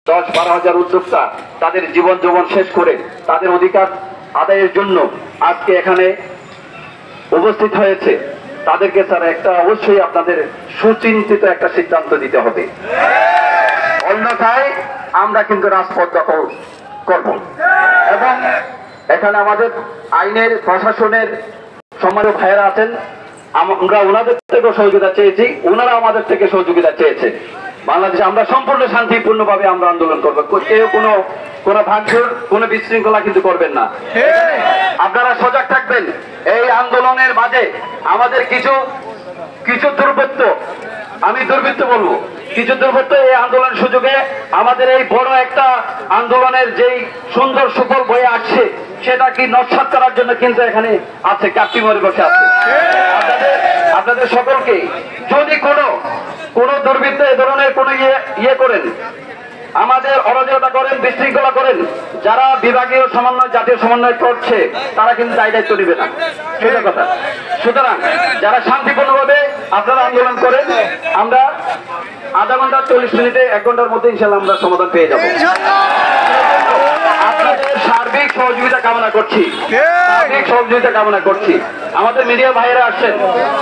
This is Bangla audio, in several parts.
10-12 হাজার উদ্যোক্তা তাদের জীবন যৌবন শেষ করে তাদের অধিকার আদায়ের জন্য আজকে এখানে উপস্থিত হয়েছে। তাদেরকে স্যার একটা অবশ্যই আপনাদের সুচিন্তিত একটা সিদ্ধান্ত দিতে হবে, অন্যথায় আমরা কিন্তু রাজপথ দখল করব। এবং এখানে আমাদের আইনের প্রশাসনের সম্মানীয় ভাইয়েরা আছেন, আমরা ওনাদের থেকেও সহযোগিতা চেয়েছি, ওনারা আমাদের থেকে সহযোগিতা চেয়েছে। বাংলাদেশে আমরা সম্পূর্ণ শান্তিপূর্ণভাবে আমরা আন্দোলন করবো, কেউ কোনো ভাঙচুর কোনো বিশৃঙ্খলা কিন্তু করবেন না। আপনারা সজাগ থাকবেন। এই আন্দোলনের মাঝে আমাদের কিছু দুর্বৃত্ত, আমি দুর্বৃত্ত বলবো, কিছু দুর্বৃত্ত এই আন্দোলন সুযোগে আমাদের এই বড় একটা আন্দোলনের যেই সুন্দর সুফল বয়ে আসছে সেটা কি নস্যাৎ করার জন্য কিন্তু এখানে আছে, কাপটি মরে বসে আছে। আপনাদের সকলকে যদি কোন দুর্বৃত্ত এ ধরনের কোন ইয়ে করেন, আমাদের অরাজকতা করেন, বিশৃঙ্খলা করেন, যারা বিভাগীয় সমন্বয় জাতীয় সমন্বয় করছে তারা কিন্তু দায়িত্ব নেবে না, সেটা কথা। সুতরাং যারা শান্তিপূর্ণভাবে আপনারা আন্দোলন করেন, আমরা আধা ঘন্টা 40 মিনিটে 1 ঘন্টার মধ্যে ইনশাআল্লাহ আমরা সমাধান পেয়ে যাব। আপনাদের সার্বিক সহযোগিতা কামনা করছি। আমাদের মিডিয়া ভাইয়েরা আসছেন,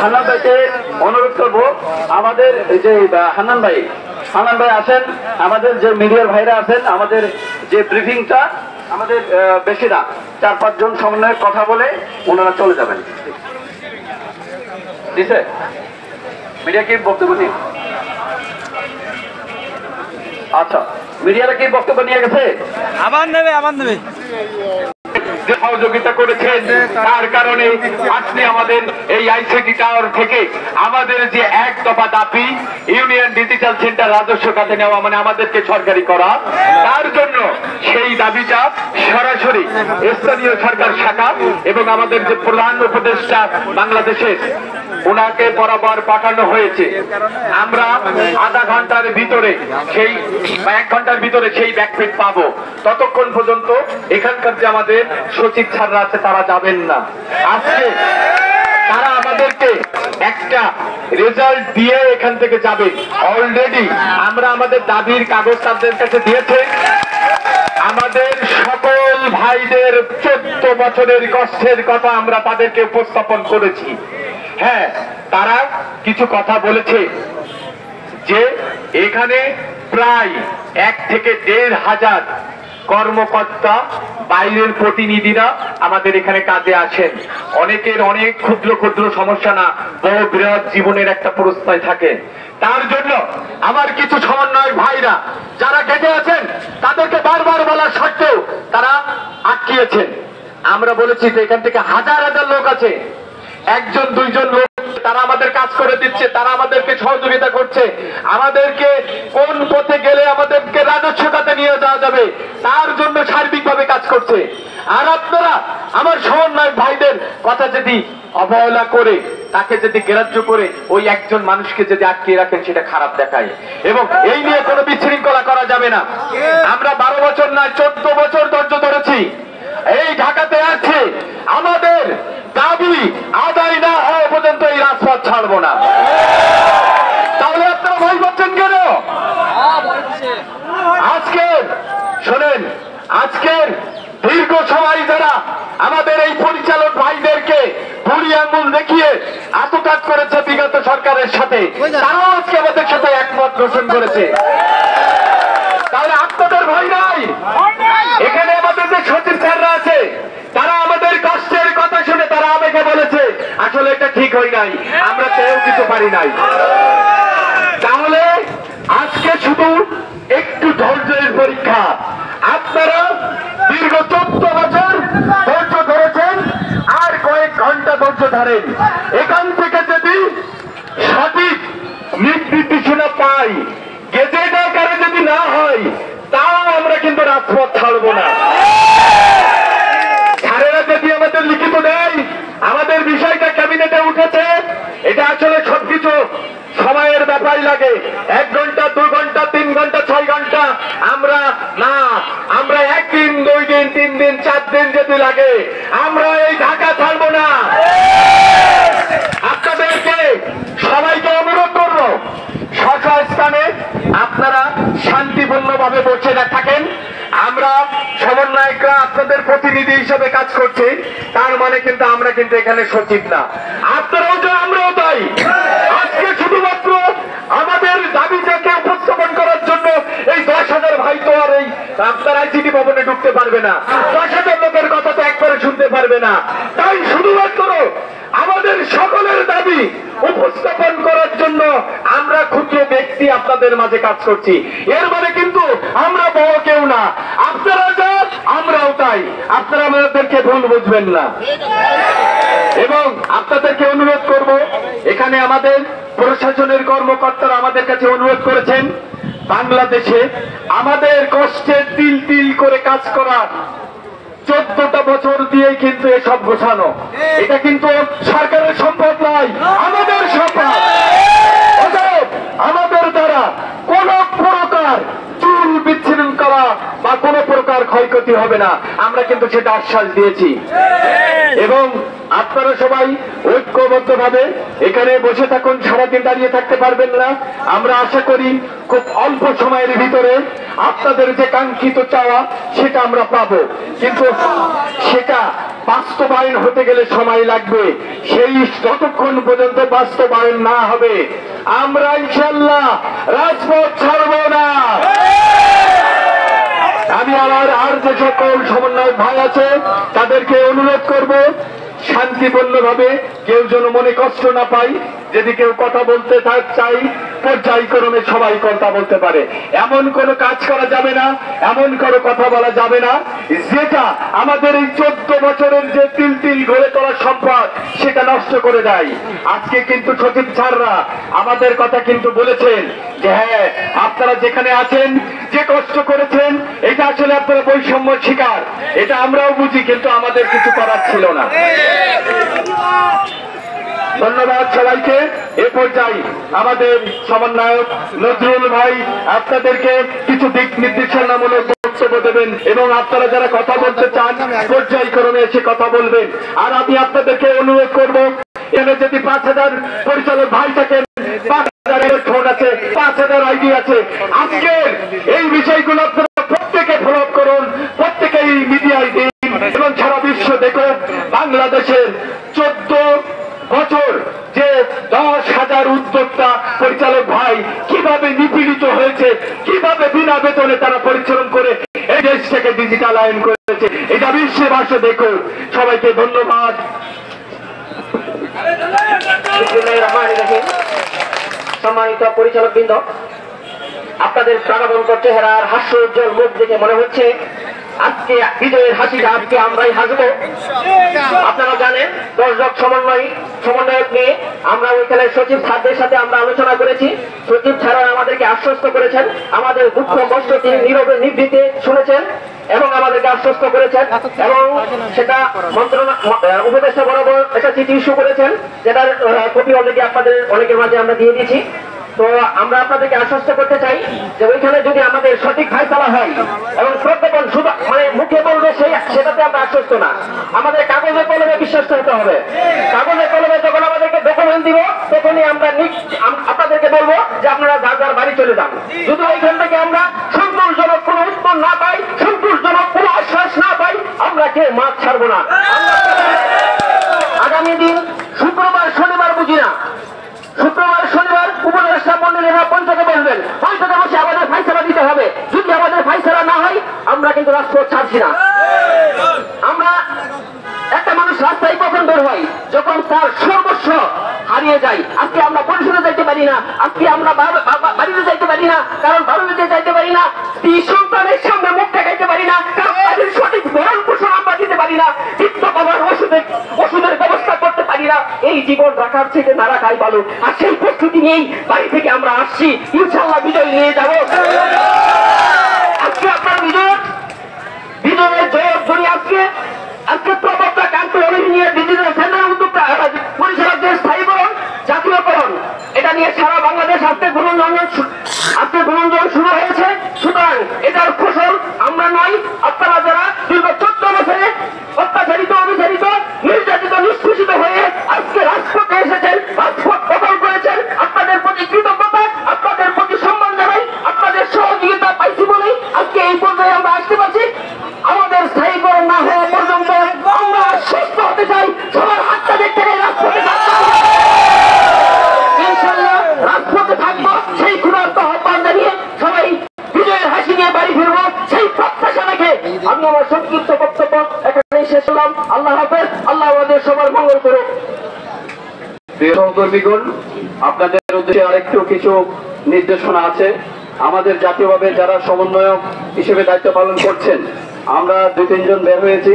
হান্নান ভাইকে অনুরোধ করবো, আমাদের যে হান্নান ভাই আসেন, আমাদের যে মিডিয়ার ভাইরা আছেন, আমাদের যে ব্রিফিংটা আমাদের বেশি না 4-5 জন সমন্বয়ে কথা বলে ওনারা চলে যাবেন। দিছে মিডিয়া কি বক্তব্য নিয়ে? আচ্ছা, মিডিয়ারা কি বক্তব্য নিয়ে গেছে? আবার নেবে সহযোগিতা করেছেন, তার কারণে আজকে আমাদের এই আইসিটি টাওয়ার থেকে আমাদের যে এক দফা দাবি ইউনিয়ন ডিজিটাল সেন্টার রাজস্ব খাতে নেওয়া, মানে আমাদেরকে সরকারি করা, তার জন্য সেই দাবিটা সরাসরি স্থানীয় সরকার শাখা এবং আমাদের যে প্রধান উপদেষ্টা বাংলাদেশের ওনাকে বরাবর পাঠানো হয়েছে। আমরা আধা ঘন্টার ভিতরে সেই 1 ঘন্টার ভিতরে সেই ব্যাকফিট পাবো। ততক্ষণ পর্যন্ত এখানকার যে আমাদের সচিব স্যাররা আছে তারা যাবেন না। আজকে তারা আমাদেরকে একটা রেজাল্ট দিয়ে এখান থেকে যাবে। অলরেডি আমরা আমাদের দাবির কাগজ তাদের কাছে দিয়েছে। আমাদের সকল ভাইদের 14 বছরের কষ্টের কথা আমরা তাদেরকে উপস্থাপন করেছি। হ্যাঁ, তারা কিছু কথা বলেছে যে এখানে প্রায় 1 থেকে 1.5 হাজার কর্মকর্তা, বাইরের প্রতিনিধিরা আমাদের এখানে কাজে আসেন। অনেকের অনেক ক্ষুদ্র ক্ষুদ্র সমস্যা না বড় বৃহৎ জীবনের একটা প্রশ্রয় থাকে। তার জন্য আমার কিছু সমন্বয়ক ভাইরা যারা গেটে আছেন তাদেরকে বারবার বলার সত্ত্বেও তারা আটকিয়েছেন। আমরা বলেছি যে এখান থেকে হাজার হাজার লোক আছে, 1-2 জন লোক তারা আমাদের কাজ করে দিচ্ছে, তারা আমাদেরকে সহযোগিতা করছে। আমাদেরকে কোন পথে গেলে আমাদেরকে রাজস্ব খাতে নিয়ে যাওয়া যাবে তার জন্য সার্বিকভাবে কাজ করছে। আর আপনারা আমার সমন্বয় ভাইদের কথা যদি অবহেলা করে, তাকে যদি গ্রাহ্য করে ওই একজন মানুষকে যদি আটকিয়ে রাখেন, সেটা খারাপ দেখায়। এবং এই নিয়ে কোনো বিশৃঙ্খলা করা যাবে না। আমরা 12 বছর না 14 বছর ধৈর্য ধরেছি, এই ঢাকাতে আছে। আমাদের দাবি আদায় না হওয়া পর্যন্ত এই রাজপথ ছাড়বো না। তাহলে আপনারা ভয় পাচ্ছেন কেন? আজকের শোনেন, আজকের দীর্ঘ সময় যারা আমাদের এই পরিচালক ভাইদেরকে বুড়ি আঙ্গুল দেখিয়ে আত্মঘাত করেছে বিগত সরকারের সাথে, তারাও আজকে আমাদের সাথে একমত পোষণ করেছে। তাহলে আপনাদের ভয় নাই? এখানে আমাদের যে সচিব স্যাররা আছে তারা আমাদের কষ্টের কথা শুনে তারা আমাকে বলেছে আসলে এটা ঠিক হয় নাই, আমরা কেউ কিছু পারি নাই। তাহলে আজকে শুধু একটু ধৈর্যের পরীক্ষা। আপনারা দীর্ঘ 14 বছর ধৈর্য ধরেছেন, আর কয়েক ঘন্টা ধৈর্য ধরেন। এখান থেকে যদি সঠিক নির্দেশনা পাই, গেজেট আকারে যদি না হয়, তাও আমরা কিন্তু রাজপথ ছাড়বো না। স্যারেরা যদি আমাদের লিখিত দেয়, আমাদের বিষয়টা ক্যাবিনেটে উঠেছে, এটা আসলে সবকিছু সময়ের ব্যাপারই লাগে। 1 ঘন্টা 2 ঘন্টা 3 ঘন্টা 6 ঘন্টা আমরা না, আমরা 1 দিন 2 দিন 3 দিন 4 দিন যদি লাগে, আমরা এই ঢাকা ছাড়বো না। আপনাদেরকে সবাইকে অনুরোধ করবো, স্থানে আপনারা শান্তি শান্তিপূর্ণভাবে বসে না থাকেন। আমরা সমন্বয়করা আপনাদের প্রতিনিধি হিসেবে কাজ করছি, তার মানে কিন্তু আমরা কিন্তু এখানে সচিব না। আপনারাও তো আমরাও তাই। আজকে শুধুমাত্র আমাদের দাবিটাকে উপস্থাপন করার জন্য এই 10,000 ভাই তো আর এই আপনার আইসিটি ভবনে ঢুকতে পারবে না, 10,000 লোকের কথা তো একবারে শুনতে পারবে না। তাই শুধুমাত্র আমাদের সকলের দাবি উপস্থাপন করার জন্য আমরা ক্ষুদ্র ব্যক্তি আপনাদের মাঝে কাজ করছি। এর মানে কিন্তু আমরা বড় কেউ না, আপনারা যা আমরাও তাই। আপনারা আমাদেরকে ভুল বুঝবেন না। এবং আপনাদেরকে অনুরোধ করব, এখানে আমাদের প্রশাসনের কর্মকর্তারা আমাদের কাছে অনুরোধ করেছেন, বাংলাদেশে আমাদের কষ্টে তিল তিল করে কাজ করা 14টা বছর দিয়ে কিন্তু এসব গোছানো, এটা কিন্তু সরকারের সম্পদ নয়, আমাদের সম্পদ। অতএব আমাদের দ্বারা কোন প্রকার চুল বিচ্ছিন্ন করা বা কোন প্রকার ক্ষয়ক্ষতি হবে না, আমরা কিন্তু সেটা আশ্বাস দিয়েছি। এবং আপনারা সবাই ঐক্যবদ্ধভাবে এখানে বসে থাকুন, সারাদিন দাঁড়িয়ে থাকতে পারবেন না। আমরা আশা করি খুব অল্প সময়ের ভিতরে আপনাদের যে কাঙ্ক্ষিত চাওয়া সেটা আমরা পাবো, কিন্তু সেটা বাস্তবায়ন হতে গেলে সময় লাগবে। সেই যতক্ষণ পর্যন্ত বাস্তবায়ন না হবে আমরা ইনশাআল্লাহ রাজপথ ছাড়ব না। আমি আমার আর যে সকল সমন্বয় ভাই আছে তাদেরকে অনুরোধ করব, শান্তিপূর্ণভাবে কেউ যেন মনে কষ্ট না পাই। যদি কেউ কথা বলতে চাই পর্যায়ক্রমে সবাই কথা বলতে পারে, এমন কোনো কাজ করা যাবে না, এমন কোনো কথা বলা যাবে না যেটা আমাদের এই 14 বছরের যে তিল তিল গড়ে তোলা সম্পদ সেটা নষ্ট করে দেয়। আজকে কিন্তু সচিব স্যাররা আমাদের কথা কিন্তু বলেছেন যে হ্যাঁ, আপনারা যেখানে আছেন যে কষ্ট করেছেন এটা আসলে আপনারা বৈষম্য শিকার, এটা আমরাও বুঝি, কিন্তু আমাদের কিছু করার ছিল না। ধন্যবাদ সবাইকে। এ পর্যায়ে আমাদের সমন্বয়ক নজরুল ভাই আপনাদেরকে কিছু দিক নির্দেশনামূলক বক্তব্য দেবেন এবং আপনারা যারা কথা বলতে চান পর্যায়ক্রমে এসে কথা বলবেন। আর আমি আপনাদেরকে অনুরোধ করব, এখানে যদি 5,000 পরিচালক ভাই থাকেন, 5,000 ফোন আছে, 5,000 আইডি আছে, আজকের এই বিষয়গুলো আপনারা প্রত্যেকে ফলো আপ করুন, প্রত্যেকেই মিডিয়ায় দিন এবং সারা বিশ্ব দেখুন বাংলাদেশের 14 বছর যে 10,000 উদ্যোক্তা পরিচালক ভাই কিভাবে নিপীড়িত হয়েছে, কিভাবে বিনা বেতনে তারা পরিশ্রম করে এই দেশটাকে ডিজিটালায়ন করেছে, এটা বিশ্ববাসী দেখো। সবাইকে ধন্যবাদ। সম্মানিত পরিচালক বৃন্দ, আপনাদের প্রাণবন্ত চেহারার হাস্য উজ্জ্বল মুখ দেখে মনে হচ্ছে আজকে বিজয়ের হাসিটা আজকে আমরাই হাসবো। আপনারা জানেন 10 জন সমন্বয়ক নিয়ে আমরা ওইখানে সচিব স্যারদের সাথে আমরা আলোচনা করেছি। সচিব স্যাররা আমাদেরকে আশ্বস্ত করেছেন, আমাদের দুঃখ কষ্ট তিনি নীরবে নিভৃতে শুনেছেন এবং আমাদেরকে আশ্বস্ত করেছেন এবং সেটা উপদেষ্টা বরাবর একটা চিঠি ইস্যু করেছেন, যেটার কপি অলরেডি আপনাদের অনেকের মাঝে আমরা দিয়ে দিয়েছি। তো আমরা আপনাদেরকে আশ্বস্ত করতে চাই যে ওইখানে যদি আমাদের সঠিক ফায়সালা হয় এবং প্রত্যেকজন শুধু মানে মুখে বলবে সেটাতে আমরা আশ্বস্ত না, আমাদের কাগজে কলমে বিশ্বাস হতে হবে। কাগজে কলমে যখন আমাদেরকে ডকুমেন্ট দিব তখনই আমরা আপনাদেরকে বলবো যে আপনারা যার যার বাড়ি চলে যান। যদি ওইখান থেকে আমরা সন্তোষজনক কোনো উত্তর না পাই, সন্তোষজনক কোনো আশ্বাস না পাই, আমরা কে মাঠ ছাড়বো না। আগামী দিন শুক্রবার শনিবার বুঝি না, শুক্রবার শনিবার উপদেষ্টা মন্ডলীরা বৈঠকে বসবেন, বৈঠকে বসে আমাদের ফাইসলা দিতে হবে। যদি আমাদের ফাইসলা না হয় আমরা কিন্তু রাজপথ ছাড়ছি না। আমরা একটা মানুষ রাস্তায় কখন বের হয় যখন তার সর্বস্ব হারিয়ে যায়। আজকে আমরা পরিষদে যাইতে পারি না, আজকে আমরা বাড়িতে যাইতে পারি না, কারণ বাড়িতে যাইতে পারি না, স্ত্রী সন্তানের সামনে মুখ দেখাইতে পারি না, কারণ তাদের সঠিক ভরণ পোষণ আমরা দিতে পারি না, বৃদ্ধ বাবার ওষুধের ব্যবস্থা করতে পারি না। এই জীবন রাখার থেকে না রাখাই ভালো। আর সেই প্রস্তুতি নিয়েই বাড়ি থেকে আমরা আসছি, ইনশাআল্লাহ বিজয় নিয়ে যাব। আজকে আপনার বিজয়ের জয়ের ধ্বনি আজকে প্রবক্তা কান্ত নিয়ে ডিজিটাল সেন্টার উদ্যোক্তা পরিচালকদের স্থায়ীকরণ, জাতীয়করণ, এটা নিয়ে সারা বাংলাদেশ আজকে গুণঞ্জন শুরু হয়েছে। সুতরাং এটার ফসল আমরা নয়, আপনারা যারা দীর্ঘ 14 বছরে অত্যাচারিত, অবিচারিত, নির্যাতিত, নিষ্পেষিত হয়ে আজকে রাজপথে এসেছেন, রাজপথ দখল করেছেন, আপনাদের প্রতি কৃতজ্ঞতা, আপনাদের প্রতি সম্মান জানাই, আপনাদের সহযোগিতা পাইছি আমি আমার সংক্ষিপ্ত বক্তব্য এখানে শেষ করলাম। আল্লাহ হাফেজ। আল্লাহ আমাদের সবার মঙ্গল করুক। প্রিয় সহকর্মীগণ, আপনাদের উদ্দেশ্যে আরেকটু কিছু নির্দেশনা আছে। আমাদের জাতীয়ভাবে যারা সমন্বয়ক হিসেবে দায়িত্ব পালন করছেন, আমরা 2-3 জন বের হয়েছি,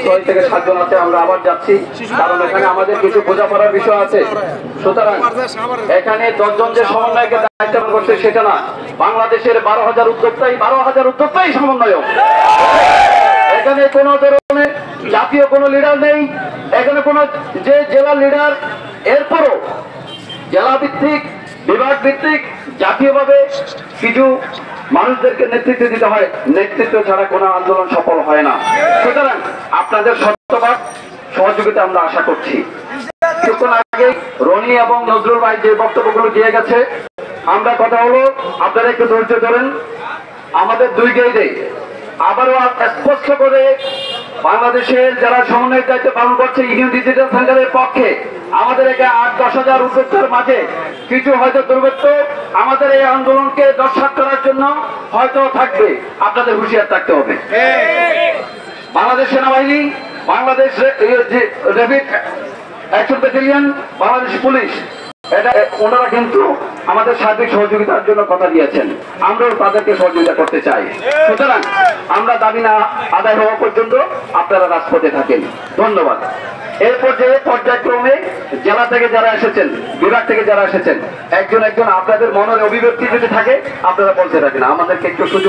6 থেকে 7 জন আছে। আমরা আবার যাচ্ছি, কারণ এখানে আমাদের কিছু বোঝাপড়ার বিষয় আছে। সুতরাং এখানে 10 জন যে সমন্বয়কে দায়িত্ব পালন করছে সেটা না, বাংলাদেশের 12,000 উদ্যোক্তাই সমন্বয়ক। এখানে কোন ধরনের জাতীয় কোনো লিডার নেই, এখানে কোন যে জেলা লিডার, এরপরও জেলা ভিত্তিক, বিভাগ ভিত্তিক, জাতীয়ভাবে কিছু মানুষদেরকে নেতৃত্ব দিতে হয়। নেতৃত্ব ছাড়া কোনো আন্দোলন সফল হয় না। সুতরাং আপনাদের শতভাগ সহযোগিতা আমরা আশা করছি। কিছুক্ষণ আগে রনি এবং নজরুল ভাই যে বক্তব্যগুলো দিয়ে গেছে, আমরা কথা হলো, আপনারা একটু ধৈর্য ধরেন। আমাদের 2 গেটে আবারও স্পষ্ট করে বাংলাদেশের যারা সমন্বয়ের দায়িত্ব পালন করছে ইউনিয়ন ডিজিটাল সেন্টারের পক্ষে, আমাদের এখানে 8-10 হাজার উদ্যোক্তার মাঝে কিছু হয়তো দুর্বৃত্ত আমাদের এই আন্দোলনকে দর্শক করার জন্য হয়তো থাকবে। আপনাদের হুঁশিয়ার থাকতে হবে। বাংলাদেশ সেনাবাহিনী, Bangladesh rapid action battalion, Bangladesh police, এটা ওনারা কিন্তু আমাদের সার্বিক সহযোগিতার জন্য কথা দিয়েছেন। আমরাও তাদেরকে সহযোগিতা করতে চাই। সুতরাং আমরা দাবি না আদায় হওয়া পর্যন্ত আপনারা রাজপথে থাকেন। ধন্যবাদ। এরপর যে পর্যায়ক্রমে জেলা থেকে যারা এসেছেন, বিভাগ থেকে যারা এসেছেন, একজন আপনাদের মনের অভিব্যক্তি যদি থাকে আপনারা বলতে থাকেন, আমাদেরকে একটু সুযোগ